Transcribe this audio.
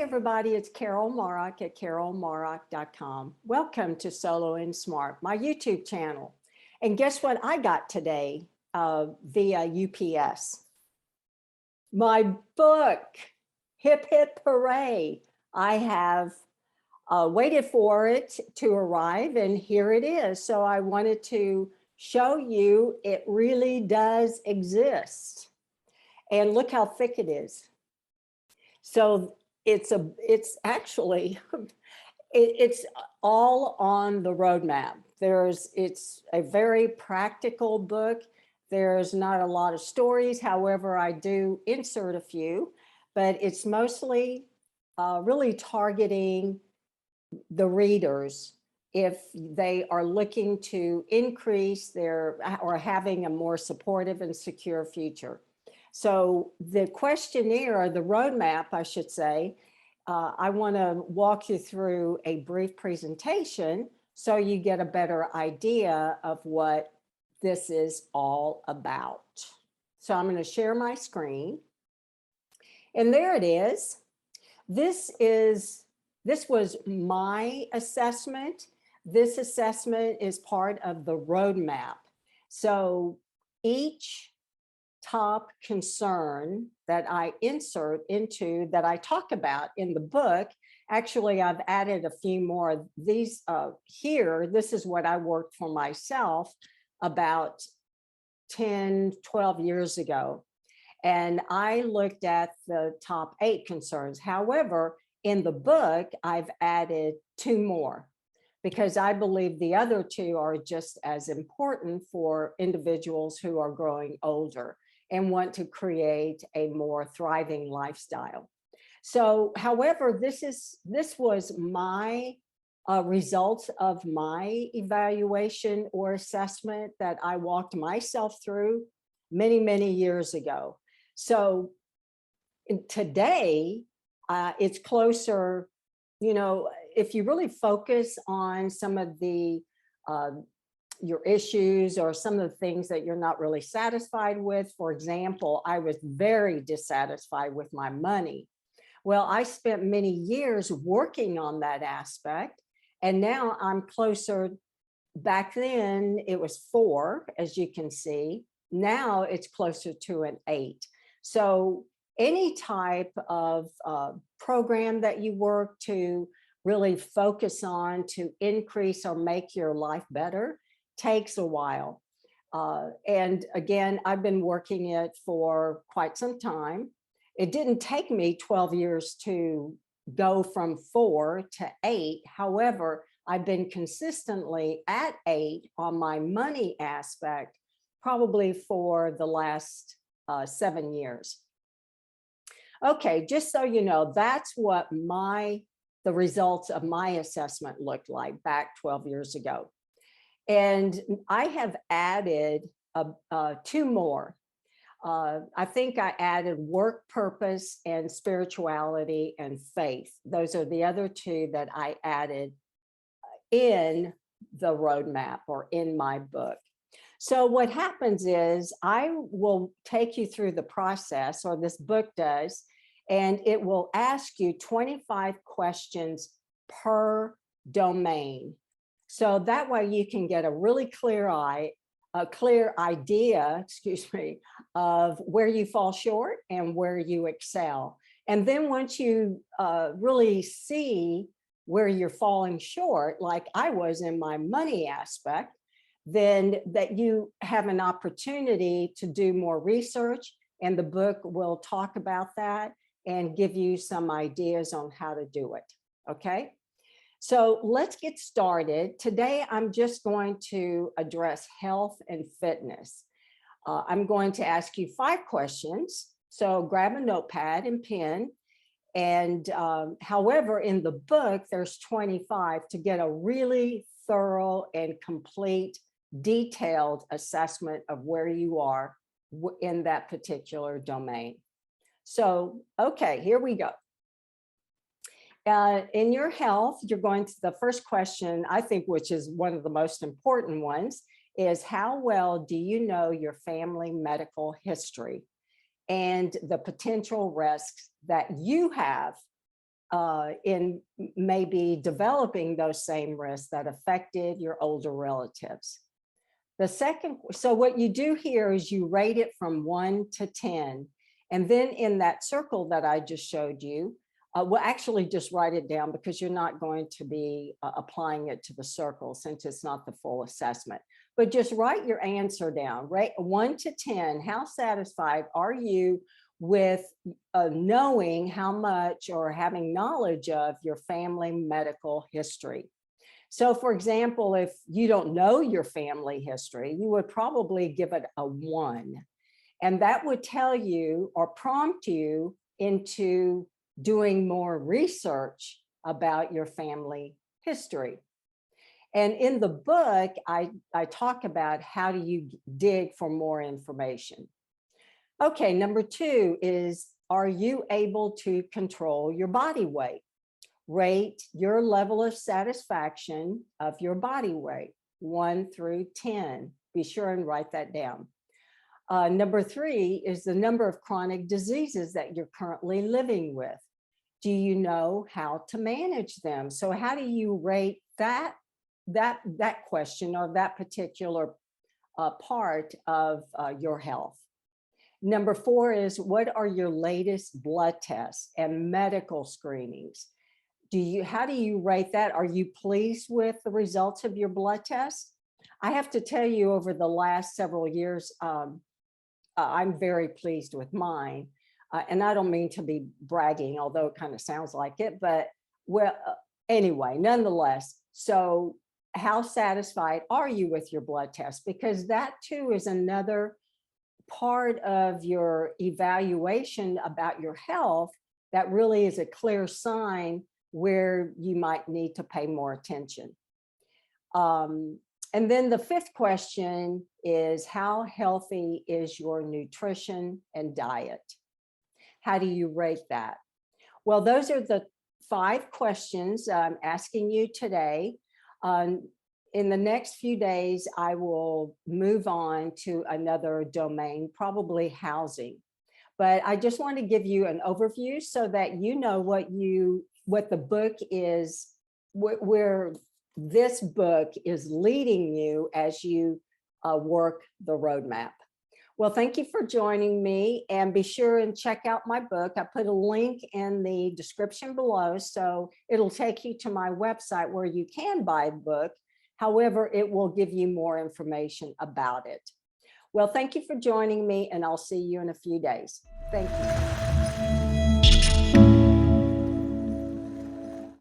everybody, it's Carol Morrock at carolmorrock.com. Welcome to Solo and Smart, my YouTube channel. And guess what I got today via UPS? My book, Hip Hip Hooray. I have waited for it to arrive and here it is. So I wanted to show you it really does exist. And look how thick it is. So it's actually, it's all on the roadmap. It's a very practical book. There's not a lot of stories. However, I do insert a few, but it's mostly really targeting the readers if they are looking to increase their or having a more supportive and secure future. So the questionnaire, the roadmap, I should say, I want to walk you through a brief presentation so you get a better idea of what this is all about. So I'm going to share my screen. And there it is. This was my assessment. This assessment is part of the roadmap. So each top concern that I insert into, that I talk about in the book, actually I've added a few more of these here. This is what I worked for myself about 10, 12 years ago. And I looked at the top 8 concerns. However, in the book, I've added 2 more because I believe the other 2 are just as important for individuals who are growing older and want to create a more thriving lifestyle. So, however, this was my results of my evaluation or assessment that I walked myself through many, many years ago. So today, it's closer, you know, if you really focus on some of the your issues or some of the things that you're not really satisfied with. For example, I was very dissatisfied with my money. Well, I spent many years working on that aspect, and now I'm closer. Back then it was 4, as you can see. Now it's closer to an 8. So any type of program that you work to really focus on to increase or make your life better takes a while. And again, I've been working it for quite some time. It didn't take me 12 years to go from 4 to 8. However, I've been consistently at 8 on my money aspect, probably for the last 7 years. Okay, just so you know, that's what the results of my assessment looked like back 12 years ago. And I have added 2 more. I think I added work purpose and spirituality and faith. Those are the other 2 that I added in the roadmap or in my book. So what happens is I will take you through the process, or this book does, and it will ask you 25 questions per domain. So that way you can get a really clear idea, excuse me, of where you fall short and where you excel. And then once you really see where you're falling short, like I was in my money aspect, then that you have an opportunity to do more research, and the book will talk about that and give you some ideas on how to do it. Okay. So let's get started. Today, I'm just going to address health and fitness. I'm going to ask you 5 questions. So grab a notepad and pen. And however, in the book, there's 25 to get a really thorough and complete, detailed assessment of where you are in that particular domain. So, okay, here we go. In your health, you're going to the first question, I think, which is one of the most important ones, is how well do you know your family medical history and the potential risks that you have in maybe developing those same risks that affected your older relatives. The second, so what you do here is you rate it from 1 to 10. And then in that circle that I just showed you, we'll actually just write it down because you're not going to be applying it to the circle since it's not the full assessment. But just write your answer down, right? 1 to 10, how satisfied are you with knowing how much or having knowledge of your family medical history? So for example, if you don't know your family history, you would probably give it a 1. And that would tell you or prompt you into doing more research about your family history. And in the book, I talk about how do you dig for more information. Okay, number 2 is, are you able to control your body weight? Rate your level of satisfaction of your body weight, 1 through 10. Be sure and write that down. Number 3 is the number of chronic diseases that you're currently living with. Do you know how to manage them? So how do you rate that question or that particular part of your health? Number 4 is, what are your latest blood tests and medical screenings? How do you rate that? Are you pleased with the results of your blood tests? I have to tell you, over the last several years, I'm very pleased with mine. And I don't mean to be bragging, although it kind of sounds like it, but well, anyway, nonetheless. So how satisfied are you with your blood test? Because that too is another part of your evaluation about your health that really is a clear sign where you might need to pay more attention. And then the 5th question is, how healthy is your nutrition and diet? How do you rate that? Well, those are the 5 questions I'm asking you today. In the next few days, I will move on to another domain, probably housing. But I just want to give you an overview so that you know what the book is, where this book is leading you as you work the roadmap. Well, thank you for joining me, and be sure and check out my book. I put a link in the description below, so it'll take you to my website where you can buy the book. However, it will give you more information about it. Well, thank you for joining me, and I'll see you in a few days. Thank you.